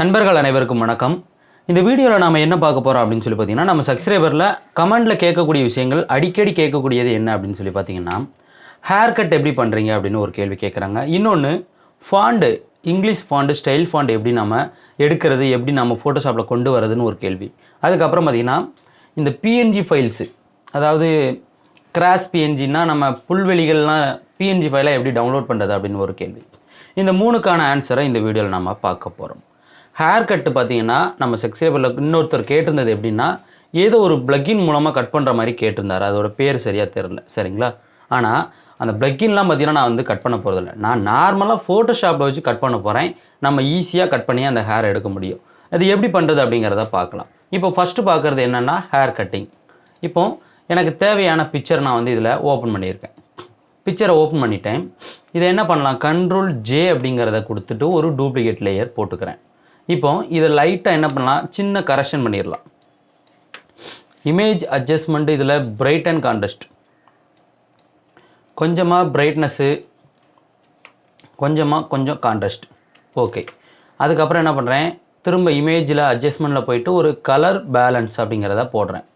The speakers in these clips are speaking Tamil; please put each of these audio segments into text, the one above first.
நண்பர்கள் அனைவருக்கும் வணக்கம். இந்த வீடியோவில் நாம் என்ன பார்க்க போகிறோம் அப்படின்னு சொல்லி பார்த்தீங்கன்னா, நம்ம சப்ஸ்கிரைபரில் கமெண்டில் கேட்கக்கூடிய விஷயங்கள் அடிக்கடி கேட்கக்கூடியது என்ன அப்படின்னு சொல்லி பார்த்தீங்கன்னா, ஹேர் கட் எப்படி பண்ணுறீங்க அப்படின்னு ஒரு கேள்வி கேட்குறாங்க. இன்னொன்று font, English font, style font எப்படி நம்ம எடுக்கிறது, எப்படி நம்ம ஃபோட்டோஷாப்பில் கொண்டு வரதுன்னு ஒரு கேள்வி. அதுக்கப்புறம் பார்த்திங்கன்னா இந்த பிஎன்ஜி ஃபைல்ஸு, அதாவது கிராஸ் பிஎன்ஜின்னா நம்ம புல்வெளிகள்லாம் பிஎன்ஜி ஃபைலை எப்படி டவுன்லோட் பண்ணுறது அப்படின்னு ஒரு கேள்வி. இந்த மூணுக்கான ஆன்சரை இந்த வீடியோவில் நம்ம பார்க்க போகிறோம். ஹேர் கட்டு பார்த்திங்கன்னா நம்ம சப்ஸ்கிரைபரில் இன்னொருத்தர் கேட்டிருந்தது எப்படின்னா, ஏதோ ஒரு ப்ளக்கின் மூலமாக கட் பண்ணுற மாதிரி கேட்டிருந்தார். அதோட பேர் சரியாக தெரில, சரிங்களா? ஆனால் அந்த ப்ளக்கின்லாம் பார்த்திங்கன்னா நான் வந்து கட் பண்ண போகிறதில்ல. நான் நார்மலாக ஃபோட்டோஷாப்பில் வச்சு கட் பண்ண போகிறேன். நம்ம ஈஸியாக கட் பண்ணி அந்த ஹேர் எடுக்க முடியும். அது எப்படி பண்ணுறது அப்படிங்கிறத பார்க்கலாம். இப்போ ஃபஸ்ட்டு பார்க்குறது என்னென்னா ஹேர் கட்டிங். இப்போது எனக்கு தேவையான பிக்சர் நான் வந்து இதில் ஓப்பன் பண்ணியிருக்கேன். பிக்சரை ஓப்பன் பண்ணிட்டேன். இதை என்ன பண்ணலாம், கண்ட்ரோல் ஜே அப்படிங்கிறத கொடுத்துட்டு ஒரு டூப்ளிகேட் லேயர் போட்டுக்கிறேன். இப்போ இதை லைட்டாக என்ன பண்ணலாம், சின்ன கரெக்ஷன் பண்ணிடலாம். இமேஜ் அட்ஜஸ்ட்மெண்ட்டு, இதில் பிரைட் அண்ட் கான்ட்ராஸ்ட், கொஞ்சமாக பிரைட்னஸ்ஸு, கொஞ்சம் கான்ட்ராஸ்ட். ஓகே. அதுக்கப்புறம் என்ன பண்ணுறேன், திரும்ப இமேஜில் அட்ஜஸ்ட்மெண்ட்டில் போயிட்டு ஒரு கலர் பேலன்ஸ் அப்படிங்கிறத போடுறேன்.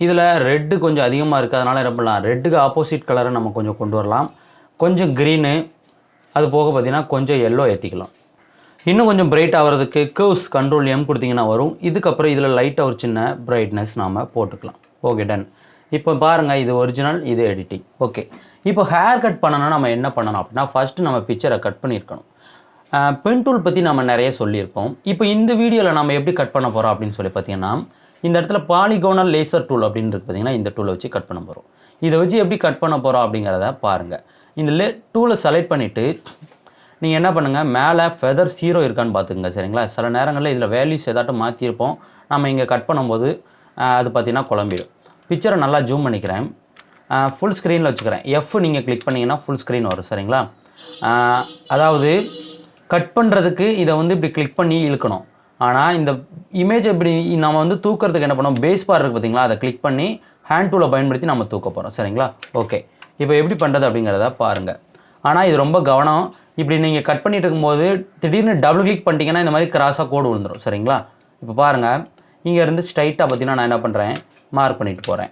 இதில் ரெட்டு கொஞ்சம் அதிகமாக இருக்குது, அதனால் என்ன பண்ணலாம், ரெட்டுக்கு ஆப்போசிட் கலரை நம்ம கொஞ்சம் கொண்டு வரலாம். கொஞ்சம் க்ரீனு, அது போக பார்த்திங்கன்னா கொஞ்சம் எல்லோ ஏற்றிக்கலாம். இன்னும் கொஞ்சம் பிரைட் ஆகிறதுக்கு கர்வ்ஸ் கண்ட்ரோல் எம் கொடுத்திங்கன்னா வரும். இதுக்கப்புறம் இதில் லைட்டாக ஒரு சின்ன பிரைட்னஸ் நாம் போட்டுக்கலாம். Okay, done. இப்போ பாருங்கள், இது ஒரிஜினல், இது எடிட்டிங். ஓகே. இப்போ ஹேர் கட் பண்ணணும்னா நம்ம என்ன பண்ணணும் அப்படின்னா, ஃபஸ்ட்டு நம்ம பிக்சரை கட் பண்ணியிருக்கணும். பென் டூல் பற்றி நம்ம நிறைய சொல்லியிருப்போம். இப்போ இந்த வீடியோவில் நம்ம எப்படி கட் பண்ண போகிறோம் அப்படின்னு சொல்லி பார்த்தீங்கன்னா, இந்த இடத்துல பாலிகோனல் லேசர் டூல் அப்படின்றது பார்த்திங்கன்னா இந்த டூலை வச்சு கட் பண்ண போகிறோம். இதை வச்சு எப்படி கட் பண்ண போகிறோம் அப்படிங்கிறத பாருங்கள். இந்த டூலை செலக்ட் பண்ணிவிட்டு நீங்கள் என்ன பண்ணுங்கள், மேலே ஃபெதர் 0 இருக்கான்னு பார்த்துக்குங்க, சரிங்களா? சில நேரங்களில் இதில் வேல்யூஸ் ஏதாட்டும் மாற்றிருப்போம். நம்ம இங்கே கட் பண்ணும்போது அது பார்த்திங்கன்னா குழம்பிடும். பிக்சரை நல்லா ஜூம் பண்ணிக்கிறேன். ஃபுல் ஸ்க்ரீனில் வச்சுக்கிறேன். எஃப் நீங்கள் கிளிக் பண்ணிங்கன்னா ஃபுல் ஸ்க்ரீன் வரும், சரிங்களா? அதாவது கட் பண்ணுறதுக்கு இதை வந்து இப்படி கிளிக் பண்ணி இழுக்கணும். ஆனால் இந்த இமேஜ் இப்படி நம்ம வந்து தூக்கிறதுக்கு என்ன பண்ணோம், பேஸ் பார் இருக்குது பார்த்திங்களா, அதை கிளிக் பண்ணி ஹேண்ட் டூலை பயன்படுத்தி நம்ம தூக்க போகிறோம், சரிங்களா? ஓகே. இப்போ எப்படி பண்ணுறது அப்படிங்கிறத பாருங்கள். ஆனால் இது ரொம்ப கவனம். இப்படி நீங்கள் கட் பண்ணிட்டு இருக்கும்போது திடீர்னு டபுள் கிளிக் பண்ணிட்டீங்கன்னா இந்த மாதிரி கிராஸாக கோடு விழுந்துடும், சரிங்களா? இப்போ பாருங்கள், இங்கேருந்து ஸ்ட்ரைட்டாக பார்த்தீங்கன்னா நான் என்ன பண்ணுறேன், மார்க் பண்ணிட்டு போகிறேன்.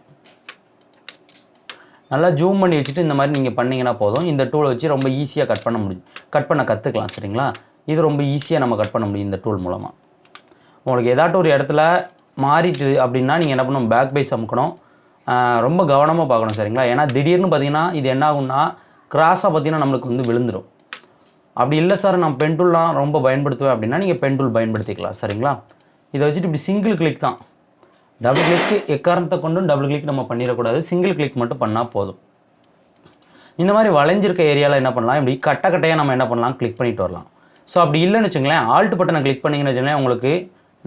நல்லா ஜூம் பண்ணி வச்சுட்டு இந்த மாதிரி நீங்கள் பண்ணிங்கன்னா போதும். இந்த டூலை வச்சு ரொம்ப ஈஸியாக கட் பண்ண கற்றுக்கலாம், சரிங்களா? இது ரொம்ப ஈஸியாக நம்ம கட் பண்ண முடியும் இந்த டூல் மூலமாக. உங்களுக்கு ஏதாட்டும் ஒரு இடத்துல மாறிட்டு அப்படின்னா நீங்கள் என்ன பண்ணணும், பேக் பைஸ் அமுக்கணும். ரொம்ப கவனமாக பார்க்கணும், சரிங்களா? ஏன்னா திடீர்னு பார்த்தீங்கன்னா இது என்ன ஆகும்னா, கிராஸாக பார்த்தீங்கன்னா நம்மளுக்கு வந்து விழுந்துடும். அப்படி இல்லை சார், நான் பென் டூல்லாம் ரொம்ப பயன்படுத்துவேன் அப்படின்னா நீங்கள் பென் டூல் பயன்படுத்திக்கலாம், சரிங்களா? இதை வச்சுட்டு இப்படி சிங்கிள் கிளிக் தான், டபுள் கிளிக்கு எக்காரணத்தை கொண்டும் டபுள் கிளிக் நம்ம பண்ணிடக்கூடாது. சிங்கிள் கிளிக் மட்டும் பண்ணால் போதும். இந்த மாதிரி வளைஞ்சிருக்க ஏரியாவில் என்ன பண்ணலாம், இப்படி கட்டையாக நம்ம என்ன பண்ணலாம், கிளிக் பண்ணிட்டு வரலாம். ஸோ அப்படி இல்லைன்னு வச்சுங்களேன், ஆல்ட் பட்டனை கிளிக் பண்ணிங்கன்னு வச்சுங்களேன், உங்களுக்கு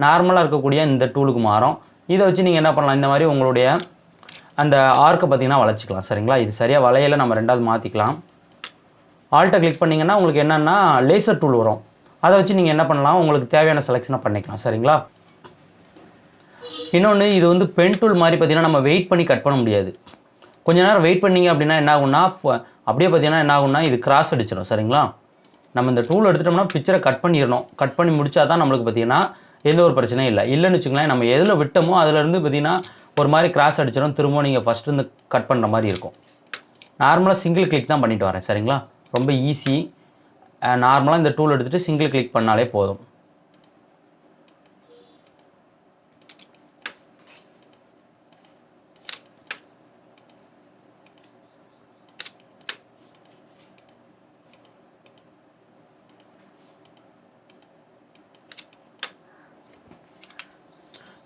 நார்மலாக இருக்கக்கூடிய இந்த டூலுக்கு மாறும். இதை வச்சு நீங்கள் என்ன பண்ணலாம், இந்த மாதிரி உங்களுடைய அந்த ஆர்க்கை பார்த்திங்கன்னா வளைச்சிக்கலாம், சரிங்களா? இது சரியாக வளையலை நம்ம ரெண்டாவது மாற்றிக்கலாம். ஆல்ட்டை கிளிக் பண்ணிங்கன்னா உங்களுக்கு என்னென்னா லேசர் டூல் வரும். அதை வச்சு நீங்கள் என்ன பண்ணலாம், உங்களுக்கு தேவையான செலெக்ஷனை பண்ணிக்கலாம், சரிங்களா? இன்னொன்று, இது வந்து பென் டூல் மாதிரி பார்த்திங்கன்னா நம்ம வெயிட் பண்ணி கட் பண்ண முடியாது. கொஞ்சம் நேரம் வெயிட் பண்ணிங்க அப்படின்னா என்ன ஆகும்னா, அப்படியே பார்த்திங்கன்னா என்ன ஆகும்னா இது கிராஸ் அடிச்சிடும், சரிங்களா? நம்ம இந்த டூல் எடுத்துட்டோம்னா பிக்சரை கட் பண்ணிடணும். கட் பண்ணி முடித்தா தான் நம்மளுக்கு பார்த்திங்கன்னா எந்த ஒரு பிரச்சனையும் இல்லை. இல்லைன்னு வச்சுங்களேன், நம்ம எதில் விட்டோமோ அதிலேருந்து பார்த்திங்கன்னா ஒரு மாதிரி கிராஸ் அடிச்சிடும். திரும்ப நீங்கள் ஃபஸ்ட்டு இருந்து கட் பண்ணுற மாதிரி இருக்கும். நார்மலாக சிங்கிள் கிளிக் தான் பண்ணிட்டு வரேன், சரிங்களா? ரொம்ப ஈஸி. நார்மலாக இந்த டூல் எடுத்துகிட்டு சிங்கிள் கிளிக் பண்ணாலே போதும்.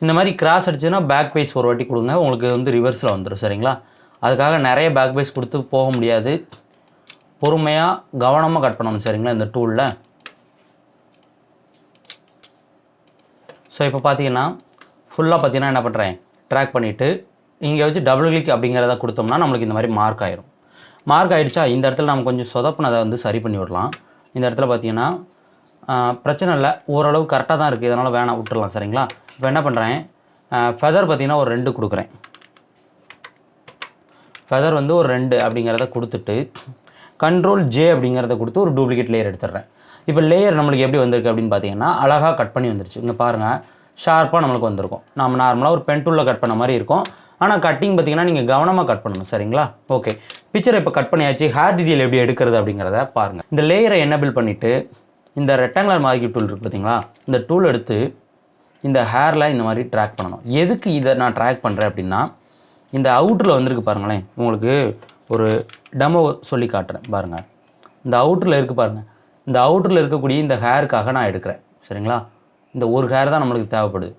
இந்த மாதிரி கிராஸ் அடிச்சுன்னா பேக் பேஸ் ஒரு வாட்டி கொடுங்க, உங்களுக்கு வந்து ரிவர்ஸில் வந்துடும், சரிங்களா? அதுக்காக நிறைய பேக் பேஸ் கொடுத்து போக முடியாது. பொறுமையாக கவனமாக கட் பண்ணணும், சரிங்களா, இந்த டூலில். ஸோ இப்போ பார்த்தீங்கன்னா ஃபுல்லாக பார்த்தீங்கன்னா என்ன பண்ணுறேன், ட்ராக் பண்ணிவிட்டு இங்கே வச்சு டபுள் கிளிக் அப்படிங்கிறத கொடுத்தோம்னா நம்மளுக்கு இந்த மாதிரி மார்க் ஆகிடும். மார்க் ஆகிடுச்சா, இந்த இடத்துல நம்ம கொஞ்சம் சொதப்புனதை வந்து சரி பண்ணி விடலாம். இந்த இடத்துல பார்த்தீங்கன்னா பிரச்சனை இல்லை, ஓரளவு கரெக்டாக தான் இருக்குது, இதனால் வேணாம் விட்டுடலாம், சரிங்களா? இப்போ என்ன பண்ணுறேன், ஃபெதர் பார்த்திங்கன்னா ஒரு 2 கொடுக்குறேன். ஃபெதர் வந்து ஒரு 2 அப்படிங்கிறத கொடுத்துட்டு கண்ட்ரோல் ஜே அப்படிங்கிறத கொடுத்து ஒரு டூப்ளிகேட் லேயர் எடுத்துடுறேன். இப்போ லேயர் நம்மளுக்கு எப்படி வந்திருக்கு அப்படின்னு பார்த்தீங்கன்னா அழகாக கட் பண்ணி வந்துருச்சு. இங்கே பாருங்கள், ஷார்ப்பாக நம்மளுக்கு வந்திருக்கும். நம்ம நார்மலாக ஒரு பென் டூலில் கட் பண்ண மாதிரி இருக்கும். ஆனால் கட்டிங் பார்த்தீங்கன்னா நீங்கள் கவனமாக கட் பண்ணணும். சரிங்களா? ஓகே, பிக்சரை இப்போ கட் பண்ணியாச்சு. ஹேர் டீட்டெயில் எப்படி எடுக்கிறது அப்படிங்கிறத பாருங்கள். இந்த லேயரை எனேபிள் பண்ணிவிட்டு இந்த ரெக்டாங்குலர் மார்க்கிங் டூல் இருக்குது பார்த்தீங்களா, இந்த டூல் எடுத்து இந்த ஹேரில் இந்த மாதிரி ட்ராக் பண்ணணும். எதுக்கு இதை நான் ட்ராக் பண்ணுறேன் அப்படின்னா, இந்த அவுட்டரில் வந்திருக்கு பாருங்களேன், உங்களுக்கு ஒரு டெமோ சொல்லி காட்டுறேன் பாருங்கள். இந்த அவுட்டரில் இருக்குது பாருங்கள், இந்த அவுட்டரில் இருக்கக்கூடிய இந்த ஹேருக்காக நான் எடுக்கிறேன். சரிங்களா? இந்த ஒரு ஹேர் தான் நம்மளுக்கு தேவைப்படுது.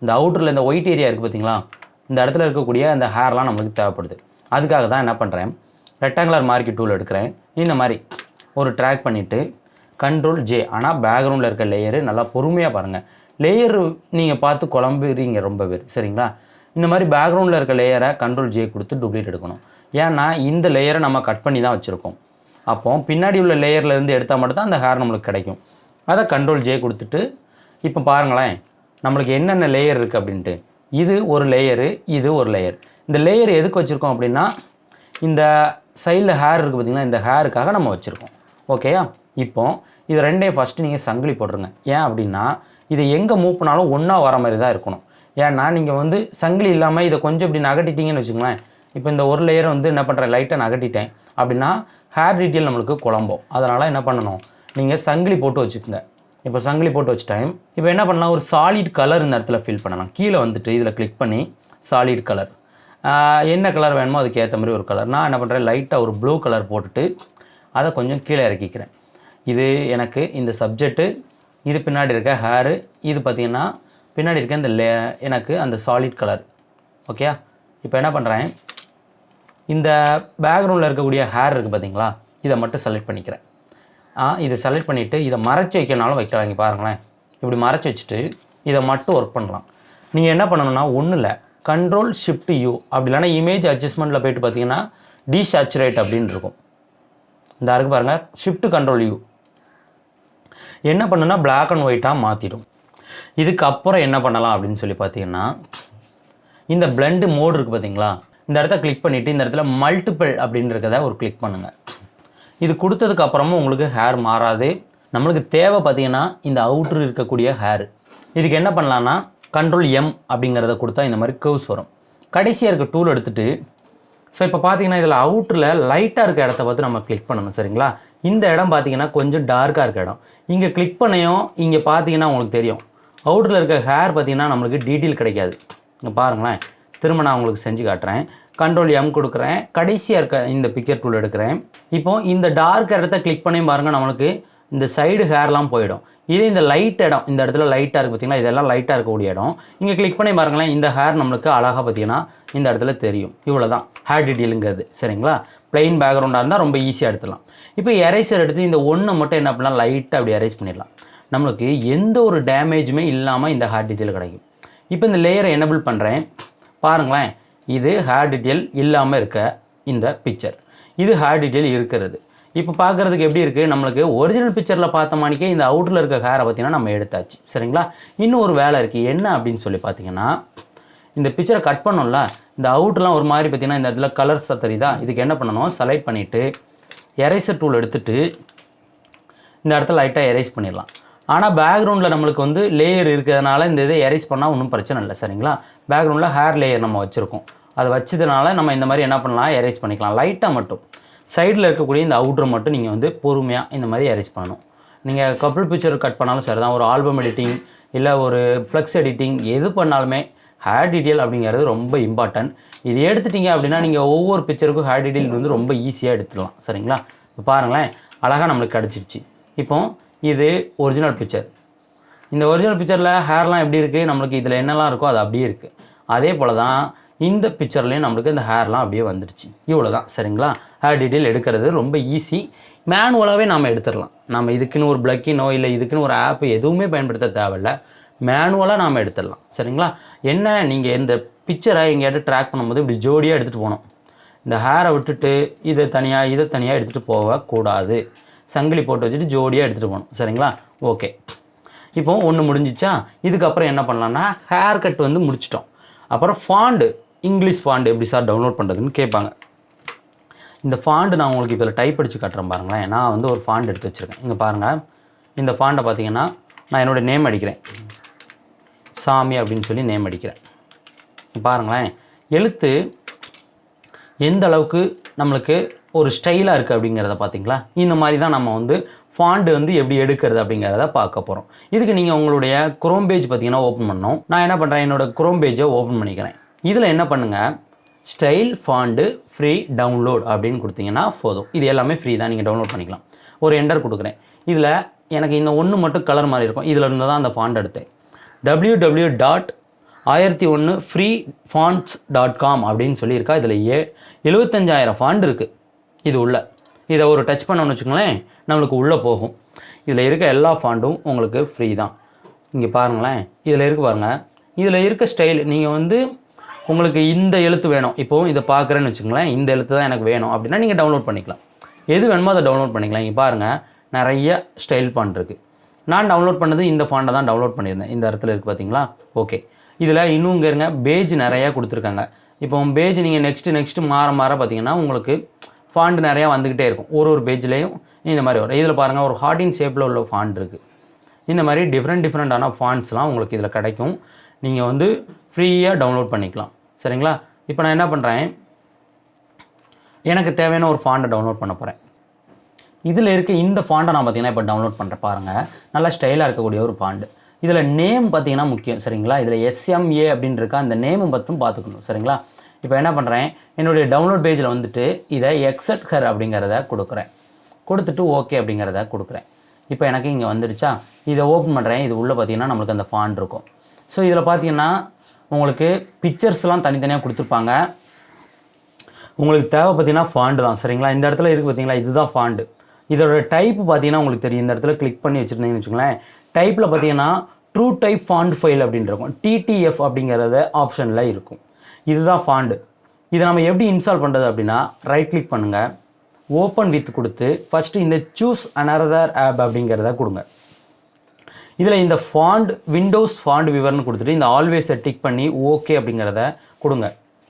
இந்த அவுட்டரில் இந்த ஒயிட் ஏரியா இருக்குது பார்த்தீங்களா, இந்த இடத்துல இருக்கக்கூடிய அந்த ஹேர்லாம் நம்மளுக்கு தேவைப்படுது. அதுக்காக தான் என்ன பண்ணுறேன், ரெக்டாங்குலர் மார்க்கிங் டூல் எடுக்கிறேன். இந்த மாதிரி ஒரு ட்ராக் பண்ணிவிட்டு கண்ட்ரோல் ஜே. ஆனால் பேக்ரவுண்டில் இருக்க லேயரு நல்லா பொறுமையாக பாருங்கள். லேயரு நீங்கள் பார்த்து குழம்புறீங்க ரொம்ப பேர். சரிங்களா? இந்த மாதிரி பேக்ரவுண்டில் இருக்க லேயரை கண்ட்ரோல் ஜே கொடுத்து டூப்ளிகேட் எடுக்கணும். ஏன்னா இந்த லேயரை நம்ம கட் பண்ணி தான் வச்சுருக்கோம். அப்போ பின்னாடி உள்ள லேயர்லேருந்து எடுத்தால் மட்டும் தான் அந்த ஹேர் நம்மளுக்கு கிடைக்கும். அதை கண்ட்ரோல் ஜே கொடுத்துட்டு இப்போ பாருங்களேன், நம்மளுக்கு என்னென்ன லேயர் இருக்குது அப்படின்ட்டு. இது ஒரு லேயரு, இது ஒரு லேயர். இந்த லேயர் எதுக்கு வச்சுருக்கோம் அப்படின்னா, இந்த சைடில் ஹேர் இருக்குது பார்த்திங்களா, இந்த ஹேருக்காக நம்ம வச்சுருக்கோம். ஓகேயா? இப்போ இது ரெண்டையும் ஃபஸ்ட்டு நீங்கள் சங்கிலி போட்டுருங்க. ஏன் அப்படின்னா, இதை எங்கே மூவ் பண்ணாலும் ஒன்றா வர மாதிரி தான் இருக்கணும். ஏன்னா நீங்கள் வந்து சங்கிலி இல்லாமல் இதை கொஞ்சம் இப்படி நகட்டிட்டீங்கன்னு வச்சுக்கோங்களேன். இப்போ இந்த ஒரு லேயரை வந்து என்ன பண்ணுறேன், லைட்டாக நகட்டிட்டேன் அப்படின்னா ஹேர் டீட்டெயில் நம்மளுக்கு குழம்பும். அதனால் என்ன பண்ணணும், நீங்கள் சங்கிலி போட்டு வச்சுக்கோங்க. இப்போ சங்கிலி போட்டு வச்சுட்டேன். இப்போ என்ன பண்ணலாம், ஒரு சாலிட் கலர் இந்த இடத்துல ஃபில் பண்ணலாம். கீழே வந்துட்டு இதில் கிளிக் பண்ணி சாலிட் கலர், என்ன கலர் வேணுமோ அதுக்கு ஏற்ற மாதிரி ஒரு கலர். நான் என்ன பண்ணுறேன், லைட்டாக ஒரு ப்ளூ கலர் போட்டுட்டு அதை கொஞ்சம் கீழே இறக்கிக்கிறேன். இது எனக்கு இந்த சப்ஜெக்ட்டு, இது பின்னாடி இருக்க ஹேரு, இது பார்த்திங்கன்னா பின்னாடி இருக்க இந்த எனக்கு அந்த சாலிட் கலர். ஓகே, இப்போ என்ன பண்ணுறேன், இந்த பேக்ரவுண்டில் இருக்கக்கூடிய ஹேர் இருக்குது பார்த்தீங்களா, இதை மட்டும் செலக்ட் பண்ணிக்கிறேன். இதை செலக்ட் பண்ணிவிட்டு இதை மறைச்சி வைக்கனாலும் வைக்கலாம். இங்கே பாருங்களேன், இப்படி மறைச்சி வச்சுட்டு இதை மட்டும் ஒர்க் பண்ணலாம். நீங்கள் என்ன பண்ணணும்னா, ஒன்றும் இல்லை, கண்ட்ரோல் ஷிஃப்ட் யூ, அப்படி இல்லைனா இமேஜ் அட்ஜஸ்ட்மெண்ட்டில் போய்ட்டு பார்த்தீங்கன்னா டீசேச்சுரேட் அப்படின்னு இருக்கும். இந்த இருக்குது பாருங்கள், ஷிஃப்ட் கண்ட்ரோல் யூ என்ன பண்ணுன்னா பிளாக் அண்ட் ஒயிட்டாக மாற்றிடும். இதுக்கப்புறம் என்ன பண்ணலாம் அப்படின்னு சொல்லி பார்த்தீங்கன்னா, இந்த பிளெண்டு மோடு இருக்குது பார்த்தீங்களா, இந்த இடத்த கிளிக் பண்ணிவிட்டு இந்த இடத்துல மல்டிபிள் அப்படின்றத ஒரு கிளிக் பண்ணுங்கள். இது கொடுத்ததுக்கப்புறமும் உங்களுக்கு ஹேர் மாறாது. நம்மளுக்கு தேவை பார்த்தீங்கன்னா இந்த அவுட்ரு இருக்கக்கூடிய ஹேர். இதுக்கு என்ன பண்ணலான்னா, கண்ட்ரோல் எம் அப்படிங்கிறத கொடுத்தா இந்த மாதிரி கர்வ்ஸ் வரும். கடைசியாக இருக்க டூல் எடுத்துகிட்டு, ஸோ இப்போ பார்த்தீங்கன்னா இதில் அவுட்டரில் லைட்டாக இருக்க இடத்த பார்த்து நம்ம கிளிக் பண்ணணும். சரிங்களா? இந்த இடம் பார்த்தீங்கன்னா கொஞ்சம் டார்க்காக இருக்க இடம். இங்கே கிளிக் பண்ணியும் இங்கே பார்த்தீங்கன்னா உங்களுக்கு தெரியும், அவுட்டரில் இருக்க ஹேர் பார்த்தீங்கன்னா நம்மளுக்கு டீட்டெயில் கிடைக்காது. இங்கே பாருங்களேன், திரும்ப நான் உங்களுக்கு செஞ்சு காட்டுறேன். கண்ட்ரோல் எம் கொடுக்குறேன், கடைசியாக இருக்க இந்த பிக்கர் டூல் எடுக்கிறேன். இப்போது இந்த டார்க் இடத்த கிளிக் பண்ணி பாருங்கள், நம்மளுக்கு இந்த சைடு ஹேர்லாம் போயிடும். இதே இந்த லைட் இடம், இந்த இடத்துல லைட்டாக இருக்குது பார்த்தீங்கன்னா, இதெல்லாம் லைட்டாக இருக்கக்கூடிய இடம். இங்கே கிளிக் பண்ணி பாருங்களேன், இந்த ஹேர் நம்மளுக்கு அழகாக பார்த்தீங்கன்னா இந்த இடத்துல தெரியும். இவ்வளோ தான் ஹேர் டீட்டெயிலுங்கிறது. சரிங்களா? பிளெயின் பேக்ரவுண்டாக இருந்தால் ரொம்ப ஈஸியாக எடுத்துடலாம். இப்போ எரேசர் எடுத்து இந்த ஒன்றை மட்டும் என்ன பண்ணலாம், லைட்டாக அப்படி எரேஸ் பண்ணிடலாம். நம்மளுக்கு எந்த ஒரு டேமேஜுமே இல்லாமல் இந்த ஹேர் டீட்டெயில் கிடைக்கும். இப்போ இந்த லேயரை எனேபிள் பண்ணுறேன். பாருங்களேன், இது ஹேர் டீட்டெயில் இல்லாமல் இருக்க இந்த பிக்சர், இது ஹேர் டீட்டெயில் இருக்கிறது. இப்போ பார்க்குறதுக்கு எப்படி இருக்குது, நம்மளுக்கு ஒரிஜினல் பிக்சரில் பார்த்த மாதிரிக்கே இந்த அவுட்டரில் இருக்க ஹேரை பார்த்தீங்கன்னா நம்ம எடுத்தாச்சு. சரிங்களா? இன்னும் ஒரு வேலை இருக்குது. என்ன அப்படின்னு சொல்லி பார்த்தீங்கன்னா, இந்த பிக்சரை கட் பண்ணோம்ல, இந்த அவுட்லாம் ஒரு மாதிரி பார்த்தீங்கன்னா இந்த இடத்துல கலர்ஸ் தெரியுதா, இதுக்கு என்ன பண்ணணும், செலக்ட் பண்ணிவிட்டு எரேசர் டூல் எடுத்துகிட்டு இந்த இடத்துல லைட்டாக எரேஸ் பண்ணிடலாம். ஆனால் பேக்ரவுண்டில் நம்மளுக்கு வந்து லேயர் இருக்கிறதுனால இந்த இதை எரேஸ் பண்ணால் ஒன்றும் பிரச்சனை இல்லை. சரிங்களா? பேக்ரவுண்டில் ஹேர் லேயர் நம்ம வச்சுருக்கோம், அதை வச்சதுனால நம்ம இந்த மாதிரி என்ன பண்ணலாம், எரேஸ் பண்ணிக்கலாம். லைட்டாக மட்டும் சைடில் இருக்கக்கூடிய இந்த அவுட்ரு மட்டும் நீங்கள் வந்து பொறுமையாக இந்த மாதிரி எரேஸ் பண்ணணும். நீங்கள் கப்புள் பிக்சர் கட் பண்ணாலும் சரி தான், ஒரு ஆல்பம் எடிட்டிங் இல்லை ஒரு ஃப்ளெக்ஸ் எடிட்டிங் எது பண்ணாலுமே ஹேர் டீட்டெயில் அப்படிங்கிறது ரொம்ப இம்பார்ட்டன்ட். இது எடுத்துட்டிங்க அப்படின்னா நீங்கள் ஒவ்வொரு பிக்சருக்கும் ஹேர் டீட்டெயில் வந்து ரொம்ப ஈஸியாக எடுத்துடலாம். சரிங்களா? இப்போ பாருங்களேன், அழகாக நம்மளுக்கு கிடச்சிருச்சு. இப்போ இது ஒரிஜினல் பிக்சர். இந்த ஒரிஜினல் பிக்சரில் ஹேர்லாம் எப்படி இருக்குது, நம்மளுக்கு இதில் என்னெல்லாம் இருக்கோ அது அப்படியே இருக்குது. அதே போல் தான் இந்த பிக்சர்லேயும் நம்மளுக்கு இந்த ஹேர்லாம் அப்படியே வந்துடுச்சு. இவ்வளோ தான். சரிங்களா? ஹேர் டீட்டெயில் எடுக்கிறது ரொம்ப ஈஸி. மேனுவலாகவே நாம் எடுத்துடலாம். நம்ம இதுக்குன்னு ஒரு பிளக்கினோ இல்லை இதுக்குன்னு ஒரு ஆப் எதுவுமே பயன்படுத்த தேவையில்லை, மேனுவலாக நாம் எடுத்துடலாம். சரிங்களா? என்ன, நீங்கள் இந்த பிக்சரை எங்கேயாவது ட்ராக் பண்ணும்போது இப்படி ஜோடியாக எடுத்துகிட்டு போகணும். இந்த ஹேரை விட்டுட்டு இதை தனியாக எடுத்துகிட்டு போகக்கூடாது. சங்கிலி போட்டு வச்சுட்டு ஜோடியாக எடுத்துகிட்டு போகணும். சரிங்களா? ஓகே, இப்போ ஒன்று முடிஞ்சிச்சா. இதுக்கப்புறம் என்ன பண்ணலான்னா, ஹேர் கட் வந்து முடிச்சிட்டோம். அப்புறம் ஃபாண்டு, இங்கிலீஷ் ஃபாண்டு எப்படி சார் டவுன்லோட் பண்ணுறதுன்னு கேட்பாங்க. இந்த ஃபாண்டு நான் உங்களுக்கு இதில் டைப் அடித்து காட்டுறேன் பாருங்களேன். நான் வந்து ஒரு ஃபாண்ட் எடுத்து வச்சுருக்கேன். இங்கே பாருங்கள், இந்த ஃபாண்ட்டை பார்த்தீங்கன்னா நான் என்னோடய நேம் அடிக்கிறேன், சாமி அப்படின்னு சொல்லி நேம் அடிக்கிறேன். பாருங்களேன், எழுத்து எந்த அளவுக்கு நம்மளுக்கு ஒரு ஸ்டைலாக இருக்குது அப்படிங்கிறத பார்த்தீங்களா. இந்த மாதிரி தான் நம்ம வந்து ஃபாண்ட் வந்து எப்படி எடுக்கிறது அப்படிங்கிறத பார்க்க போகிறோம். இதுக்கு நீங்கள் உங்களுடைய குரோம் பேஜ் பார்த்தீங்கன்னா ஓப்பன் பண்ணணும். நான் என்ன பண்ணுறேன், என்னோடய குரோம் பேஜை ஓப்பன் பண்ணிக்கிறேன். இதில் என்ன பண்ணுங்கள், ஸ்டைல் ஃபாண்டு ஃப்ரீ டவுன்லோட் அப்படின்னு கொடுத்தீங்கன்னா போதும். இது எல்லாமே ஃப்ரீ தான், நீங்கள் டவுன்லோட் பண்ணிக்கலாம். ஒரு என்டர் கொடுக்குறேன். இதில் எனக்கு இந்த ஒன்று மட்டும் கலர் மாதிரி இருக்கும், இதில் இருந்து தான் அந்த ஃபாண்ட் எடுத்தேன். www.1001freefonts.com அப்படின்னு சொல்லியிருக்கா. இதில் 75,000 ஃபாண்ட் இருக்குது. இது உள்ள இதை ஒரு டச் பண்ணணும்னு வச்சுக்கோங்களேன், நம்மளுக்கு உள்ளே போகும். இதில் இருக்க எல்லா ஃபாண்டும் உங்களுக்கு ஃப்ரீ தான். இங்கே பாருங்களேன், இதில் இருக்க பாருங்கள், இதில் இருக்க ஸ்டைல் நீங்கள் வந்து உங்களுக்கு இந்த எழுத்து வேணும், இப்போது இதை பார்க்குறேன்னு வச்சுக்கோங்களேன், இந்த எழுத்து தான் எனக்கு வேணும் அப்படின்னா நீங்கள் டவுன்லோட் பண்ணிக்கலாம். எது வேணுமோ அதை டவுன்லோட் பண்ணிக்கலாம். இங்கே பாருங்கள், நிறைய ஸ்டைல் ஃபாண்ட் இருக்குது. நான் டவுன்லோட் பண்ணது இந்த ஃபாண்டை தான் டவுன்லோட் பண்ணியிருந்தேன். இந்த இடத்துல இருக்குது பார்த்தீங்களா. ஓகே, இதில் இன்னும் இங்கே இருங்க பேஜ் நிறையா கொடுத்துருக்காங்க. இப்போ பேஜ் நீங்கள் நெக்ஸ்ட்டு மாற பார்த்தீங்கன்னா உங்களுக்கு ஃபாண்ட் நிறையா வந்துக்கிட்டே இருக்கும். ஒரு பேஜ்லேயும் இந்த மாதிரி வரும். இதில் பாருங்கள், ஒரு ஹார்டின் ஷேப்பில் உள்ள ஃபாண்ட் இருக்குது. இந்த மாதிரி டிஃப்ரெண்ட்டான ஃபாண்ட்ஸ்லாம் உங்களுக்கு இதில் கிடைக்கும். நீங்கள் வந்து ஃப்ரீயாக டவுன்லோட் பண்ணிக்கலாம். சரிங்களா. இப்போ நான் என்ன பண்ணுறேன், எனக்கு தேவையான ஒரு ஃபாண்டை டவுன்லோட் பண்ண போகிறேன். இதில் இருக்க இந்த ஃபாண்டை நான் பார்த்தீங்கன்னா இப்போ டவுன்லோட் பண்ணுறேன். பாருங்கள், நல்லா ஸ்டைலாக இருக்கக்கூடிய ஒரு ஃபாண்டு. இதில் நேம் பார்த்தீங்கன்னா முக்கியம். சரிங்களா. இதில் SMA அப்படின்னு இருக்கா, அந்த நேமும் மட்டும் பார்த்துக்கணும். சரிங்களா. இப்போ என்ன பண்ணுறேன், என்னுடைய டவுன்லோட் பேஜில் வந்துட்டு இதை எக்ஸெப்ட் ஹர் அப்படிங்கிறத கொடுக்குறேன். கொடுத்துட்டு ஓகே அப்படிங்கிறத கொடுக்குறேன். இப்போ எனக்கு இங்கே வந்துடுச்சா. இதை ஓப்பன் பண்ணுறேன். இது உள்ளே பார்த்தீங்கன்னா நம்மளுக்கு அந்த ஃபாண்ட் இருக்கும். ஸோ இதில் பார்த்தீங்கன்னா உங்களுக்கு பிக்சர்ஸ்லாம் தனித்தனியாக கொடுத்துருப்பாங்க. உங்களுக்கு தேவை பார்த்தீங்கன்னா ஃபாண்டு தான். சரிங்களா. இந்த இடத்துல இருக்குது பார்த்தீங்களா, இதுதான் ஃபாண்டு. இதோட டைப் பார்த்தீங்கன்னா உங்களுக்கு தெரியும். இந்த இடத்துல கிளிக் பண்ணி வச்சுருந்தீங்கன்னு வச்சுக்கோங்களேன், டைப்பில் பார்த்தீங்கன்னா ட்ரூ டைப் ஃபாண்ட் ஃபைல் அப்படின்னு இருக்கும். TTF அப்படிங்கிறத ஆப்ஷனில் இருக்கும். இதுதான் ஃபாண்டு. இதை நம்ம எப்படி இன்ஸ்டால் பண்ணுறது அப்படின்னா, ரைட் கிளிக் பண்ணுங்கள், ஓப்பன் வித் கொடுத்து ஃபஸ்ட்டு இந்த சூஸ் அனதர் ஆப் அப்படிங்கிறத கொடுங்க. இதில் இந்த ஃபாண்ட் விண்டோஸ் ஃபாண்ட் விவர்னு கொடுத்துட்டு இந்த ஆல்வேஸை டிக் பண்ணி ஓகே அப்படிங்கிறத கொடுங்க.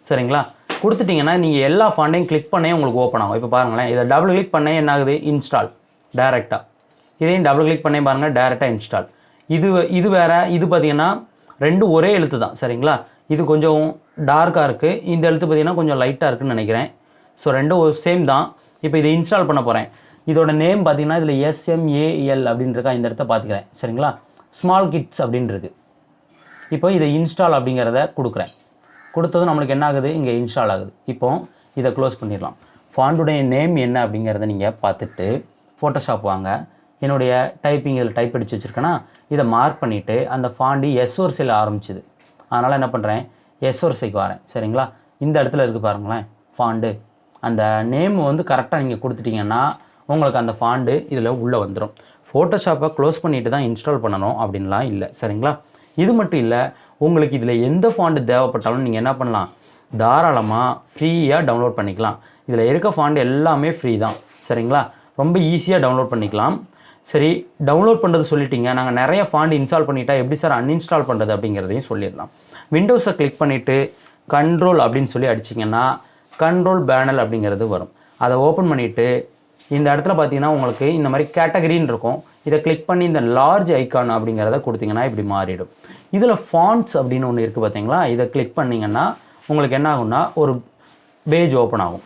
சரிங்களா. கொடுத்துட்டிங்கன்னா நீங்கள் எல்லா ஃபாண்டையும் கிளிக் பண்ணே உங்களுக்கு ஓப்பன் ஆகும். இப்போ பாருங்களேன், இதை டபுள் கிளிக் பண்ணே என்ன ஆகுது, இன்ஸ்டால் டேரெக்டாக. இதையும் டபுள் கிளிக் பண்ணே பாருங்கள், டேரெக்டாக இன்ஸ்டால். இது வேறு. இது பார்த்தீங்கன்னா ரெண்டும் ஒரே எழுத்து தான். சரிங்களா. இது கொஞ்சம் டார்க்காக இருக்குது, இந்த எழுத்து பார்த்தீங்கன்னா கொஞ்சம் லைட்டாக இருக்குதுன்னு நினைக்கிறேன். ஸோ ரெண்டும் சேம் தான். இப்போ இதை இன்ஸ்டால் பண்ண போகிறேன். இதோட நேம் பார்த்தீங்கன்னா இதில் SMAL அப்படின்னு இருக்கா, இந்த இடத்த பார்த்துக்கிறேன். சரிங்களா. ஸ்மால் கிட்ஸ் அப்படின்னு இருக்குது. இப்போ இதை இன்ஸ்டால் அப்படிங்கிறத கொடுக்குறேன். கொடுத்ததும் நம்மளுக்கு என்ன ஆகுது, இங்கே இன்ஸ்டால் ஆகுது. இப்போ இதை க்ளோஸ் பண்ணிடலாம். ஃபாண்டுடைய நேம் என்ன அப்படிங்கிறத நீங்கள் பார்த்துட்டு ஃபோட்டோஷாப் வாங்க. என்னுடைய டைப்பிங் இதில் டைப் அடித்து வச்சுருக்கேன்னா இதை மார்க் பண்ணிவிட்டு அந்த ஃபாண்டு எஸ் வரிசையில் ஆரம்பிச்சுது. அதனால் என்ன பண்ணுறேன், எஸ் வரிசைக்கு வரேன். சரிங்களா. இந்த இடத்துல இருக்குது பாருங்களேன் ஃபாண்டு. அந்த நேம் வந்து கரெக்டாக நீங்கள் கொடுத்துட்டிங்கன்னா உங்களுக்கு அந்த ஃபாண்டு இதில் உள்ளே வந்துடும். ஃபோட்டோஷாப்பை க்ளோஸ் பண்ணிவிட்டு தான் இன்ஸ்டால் பண்ணணும் அப்படின்லாம் இல்லை. சரிங்களா. இது மட்டும் இல்லை, உங்களுக்கு இதில் எந்த ஃபாண்டு தேவைப்பட்டாலும் நீங்கள் என்ன பண்ணலாம், தாராளமாக ஃப்ரீயாக டவுன்லோட் பண்ணிக்கலாம். இதில் இருக்க ஃபாண்டு எல்லாமே ஃப்ரீ தான். சரிங்களா. ரொம்ப ஈஸியாக டவுன்லோட் பண்ணிக்கலாம். சரி, டவுன்லோட் பண்ணுறது சொல்லிட்டீங்க, நாங்கள் நிறைய ஃபாண்ட் இன்ஸ்டால் பண்ணிட்டா எப்படி சார் அன்இன்ஸ்டால் பண்ணுறது அப்படிங்கிறதையும் சொல்லிடலாம். விண்டோஸை கிளிக் பண்ணிவிட்டு கண்ட்ரோல் அப்படின்னு சொல்லி அடிச்சிங்கன்னா கண்ட்ரோல் பேனல் அப்படிங்கிறது வரும். அதை ஓப்பன் பண்ணிவிட்டு இந்த இடத்துல பார்த்தீங்கன்னா உங்களுக்கு இந்த மாதிரி கேட்டகரின்னு இருக்கும். இதை கிளிக் பண்ணி இந்த லார்ஜ் ஐக்கான் அப்படிங்கிறத கொடுத்தீங்கன்னா இப்படி மாறிடும். இதில் ஃபாண்ட்ஸ் அப்படின்னு ஒன்று இருக்குது பார்த்தீங்களா, இதை கிளிக் பண்ணிங்கன்னா உங்களுக்கு என்ன ஆகும்னா ஒரு பேஜ் ஓப்பன் ஆகும்.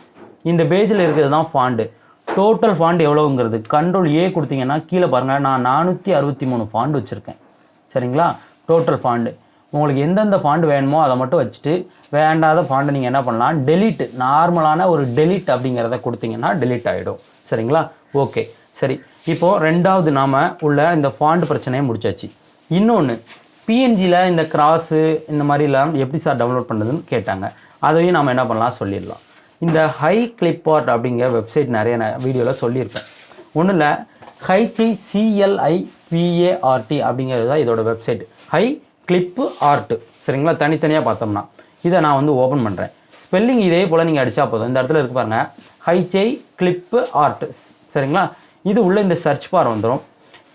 இந்த பேஜில் இருக்கிறது தான் ஃபாண்டு. டோட்டல் ஃபாண்ட் எவ்வளோங்கிறது கண்ட்ரோல் A கொடுத்தீங்கன்னா கீழே பாருங்கள், நான் 463 ஃபாண்ட் வச்சுருக்கேன். சரிங்களா. டோட்டல் ஃபாண்டு உங்களுக்கு எந்தெந்த ஃபாண்ட் வேணுமோ அதை மட்டும் வச்சுட்டு வேண்டாத ஃபாண்டை நீங்கள் என்ன பண்ணலாம், டெலீட், நார்மலான ஒரு டெலீட் அப்படிங்கிறத கொடுத்தீங்கன்னா டெலீட் ஆகிடும். சரிங்களா. ஓகே, சரி. இப்போது ரெண்டாவது நாம் உள்ள இந்த ஃபாண்ட் பிரச்சனையை முடிச்சாச்சு. இன்னொன்று, PNGயில் இந்த கிராஸு இந்த மாதிரிலாம் எப்படி சார் டவுன்லோட் பண்ணுறதுன்னு கேட்டாங்க. அதையும் நாம் என்ன பண்ணலாம் சொல்லிடலாம். இந்த ஹை கிளிப்பார்ட் அப்படிங்கிற வெப்சைட் நிறைய வீடியோவில் சொல்லியிருப்பேன். ஒன்றும் இல்லை, HICLIPART அப்படிங்கிறது தான் இதோட வெப்சைட். High clip art. சரிங்களா. தனித்தனியாக பார்த்தோம்னா இதை நான் வந்து ஓப்பன் பண்ணுறேன். ஸ்பெல்லிங் இதே போல் நீங்கள் அடித்தா போதும். இந்த இடத்துல இருக்கு பாருங்கள், HI கிளிப்பு ஆர்ட். சரிங்களா. இது உள்ள இந்த சர்ச் பார் வந்துடும்.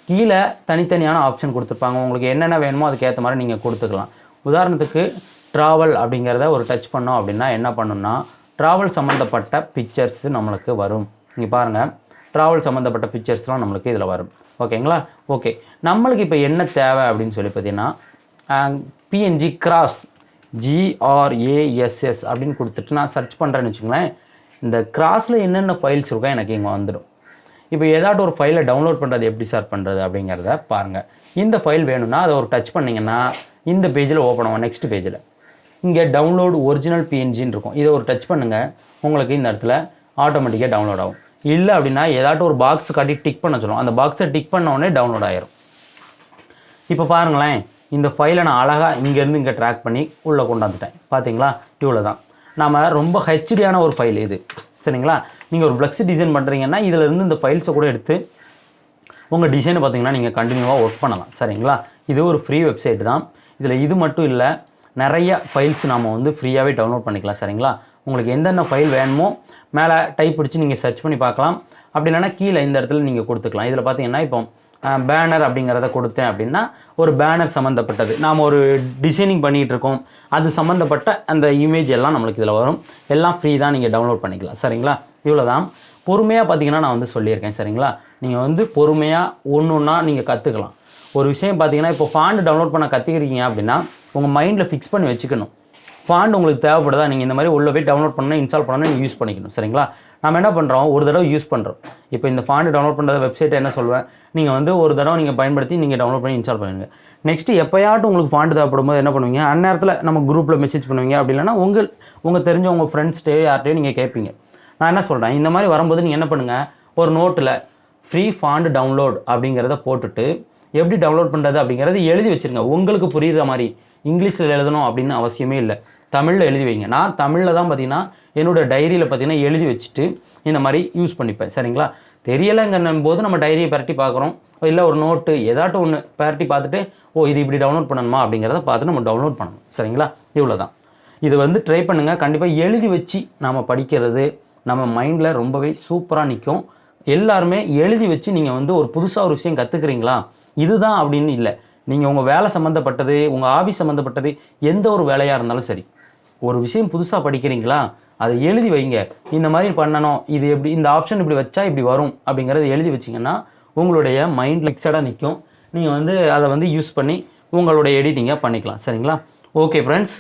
கீழே தனித்தனியான ஆப்ஷன் கொடுத்துருப்பாங்க. உங்களுக்கு என்னென்ன வேணுமோ அதுக்கேற்ற மாதிரி நீங்கள் கொடுத்துக்கலாம். உதாரணத்துக்கு ட்ராவல் அப்படிங்கிறத ஒரு டச் பண்ணோம் அப்படின்னா என்ன பண்ணணும்னா ட்ராவல் சம்மந்தப்பட்ட பிக்சர்ஸ் நம்மளுக்கு வரும். இங்கே பாருங்கள், ட்ராவல் சம்மந்தப்பட்ட பிக்சர்ஸ்லாம் நம்மளுக்கு இதில் வரும். ஓகேங்களா? ஓகே, நம்மளுக்கு இப்போ என்ன தேவை அப்படின்னு சொல்லி பார்த்தீங்கன்னா பிஎன்ஜி கிராஸ் GRASS அப்படின்னு கொடுத்துட்டு நான் சர்ச் பண்ணுறேன்னு வச்சுங்களேன். இந்த கிராஸில் என்னென்ன ஃபைல்ஸ் இருக்கோ எனக்கு இங்கே வந்துடும். இப்போ ஏதாட்டும் ஒரு ஃபைலை டவுன்லோட் பண்ணுறது எப்படி சார் பண்ணுறது அப்படிங்கிறத பாருங்கள். இந்த ஃபைல் வேணும்னா அதை ஒரு டச் பண்ணிங்கன்னா இந்த பேஜில் ஓப்பன் ஆகும். நெக்ஸ்ட் பேஜில் இங்கே டவுன்லோட் ஒரிஜினல் பிஎன்ஜின்னு இருக்கும். இதை ஒரு டச் பண்ணுங்கள், உங்களுக்கு இந்த இடத்துல ஆட்டோமேட்டிக்காக டவுன்லோட் ஆகும். இல்லை அப்படின்னா ஏதாட்டும் ஒரு பாக்ஸ் காட்டி டிக் பண்ண சொல்லுவோம். அந்த பாக்ஸை டிக் பண்ண உடனே டவுன்லோட் ஆகிரும். இப்போ பாருங்களேன், இந்த ஃபைலை நான் அழகாக இங்கேருந்து இங்கே ட்ராக் பண்ணி உள்ளே கொண்டாந்துட்டேன். பார்த்தீங்களா? இவ்வளோ தான். நாம் ரொம்ப ஹெச்டியான ஒரு ஃபைல் இது, சரிங்களா? நீங்கள் ஒரு ஃப்ளெக்ஸ் டிசைன் பண்ணுறீங்கன்னா இதிலேருந்து இந்த ஃபைல்ஸை கூட எடுத்து உங்கள் டிசைனை பார்த்தீங்கன்னா நீங்கள் கண்டினியூவாக ஒர்க் பண்ணலாம், சரிங்களா? இது ஒரு ஃப்ரீ வெப்சைட் தான். இதில் இது மட்டும் இல்லை, நிறைய ஃபைல்ஸ் நாம் வந்து ஃப்ரீயாகவே டவுன்லோட் பண்ணிக்கலாம், சரிங்களா? உங்களுக்கு எந்தெந்த ஃபைல் வேணுமோ மேலே டைப் பிடிச்சி நீங்கள் சர்ச் பண்ணி பார்க்கலாம். அப்படி இல்லைனா கீழே இந்த இடத்துல நீங்கள் கொடுத்துக்கலாம். இதில் பார்த்தீங்கன்னா இப்போ பேனர் அப்படிங்கிறத கொடுத்தேன் அப்படின்னா ஒரு பேனர் சம்மந்தப்பட்டது நாம் ஒரு டிசைனிங் பண்ணிகிட்டு இருக்கோம், அது சம்மந்தப்பட்ட அந்த இமேஜ் எல்லாம் நம்மளுக்கு இதில் வரும். எல்லாம் ஃப்ரீ தான், நீங்கள் டவுன்லோட் பண்ணிக்கலாம், சரிங்களா? இவ்வளோ தான். பொறுமையாக பார்த்தீங்கன்னா நான் வந்து சொல்லியிருக்கேன், சரிங்களா? நீங்கள் வந்து பொறுமையாக ஒன்று ஒன்றா நீங்கள் கற்றுக்கலாம். ஒரு விஷயம் பார்த்தீங்கன்னா இப்போ ஃபாண்ட் டவுன்லோட் பண்ண கற்றுக்கிறீங்க அப்படின்னா உங்கள் மைண்டில் ஃபிக்ஸ் பண்ணி வச்சுக்கணும். ஃபாண்ட் உங்களுக்கு தேவைப்படுதா, நீங்கள் இந்த மாதிரி உள்ள போய் டவுன்லோட் பண்ணணும், இன்ஸ்டால் பண்ணணும், நீங்கள் யூஸ் பண்ணிக்கணும், சரிங்களா? நம்ம என்ன பண்ணுறோம், ஒரு தடவை யூஸ் பண்ணுறோம். இப்போ இந்த ஃபாண்ட் டவுன்லோட் பண்ணுற வெப்சைட்டை என்ன சொல்வேன், நீங்கள் வந்து ஒரு தடவை நீங்கள் பயன்படுத்தி நீங்கள் டவுன்லோட் பண்ணி இன்ஸ்டால் பண்ணுங்கள். நெக்ஸ்ட்டு எப்போயாட்டும் உங்களுக்கு ஃபாண்ட் தேவைப்படும் போது என்ன பண்ணுவீங்க, அந்நேரத்தில் நம்ம குரூப்பில் மெசேஜ் பண்ணுவீங்க. அப்படி இல்லைனா உங்கள் தெரிஞ்ச உங்கள் ஃப்ரெண்ட்ஸ்டே யார்கிட்டயோ நீங்கள் கேட்பீங்க. நான் என்ன சொல்கிறேன், இந்த மாதிரி வரும்போது நீங்கள் என்ன பண்ணுங்கள், ஒரு நோட்டில் ஃப்ரீ ஃபாண்ட் டவுன்லோட் அப்படிங்கிறத போட்டுட்டு எப்படி டவுன்லோட் பண்ணுறது அப்படிங்கிறது எழுதி வச்சுருங்க. உங்களுக்கு புரிகிற மாதிரி இங்கிலீஷில் எழுதணும் அப்படின்னு அவசியமே இல்லை, தமிழில் எழுதி வைங்க. நான் தமிழில் தான் பார்த்தீங்கன்னா என்னோடய டைரியில் பார்த்தீங்கன்னா எழுதி வச்சுட்டு இந்த மாதிரி யூஸ் பண்ணிப்பேன், சரிங்களா? தெரியலைங்கும் போது நம்ம டைரியை பரட்டி பார்க்குறோம், இல்லை ஒரு நோட்டு ஏதாட்டும் ஒன்று பரட்டி பார்த்துட்டு இது இப்படி டவுன்லோட் பண்ணணுமா அப்படிங்கிறத பார்த்து நம்ம டவுன்லோட் பண்ணணும், சரிங்களா? இவ்வளோ தான். இது வந்து ட்ரை பண்ணுங்கள். கண்டிப்பாக எழுதி வச்சு நம்ம படிக்கிறது நம்ம மைண்டில் ரொம்பவே சூப்பராக நிற்கும். எல்லாருமே எழுதி வச்சு நீங்கள் வந்து ஒரு புதுசாக ஒரு விஷயம் கற்றுக்குறீங்களா, இதுதான் அப்படின்னு இல்லை. நீங்கள் உங்கள் வேலை சம்மந்தப்பட்டது, உங்கள் ஆஃபீஸ் சம்மந்தப்பட்டது, எந்த ஒரு வேலையாக இருந்தாலும் சரி, ஒரு விஷயம் புதுசாக படிக்கிறீங்களா, அதை எழுதி வைங்க. இந்த மாதிரி பண்ணணும், இது எப்படி, இந்த ஆப்ஷன் இப்படி வச்சா இப்படி வரும் அப்படிங்கிறத எழுதி வச்சிங்கன்னா உங்களுடைய மைண்டில் ஃபிக்ஸடாக நிற்கும். நீங்கள் வந்து அதை வந்து யூஸ் பண்ணி உங்களுடைய எடிட்டிங்கை பண்ணிக்கலாம், சரிங்களா? Okay friends.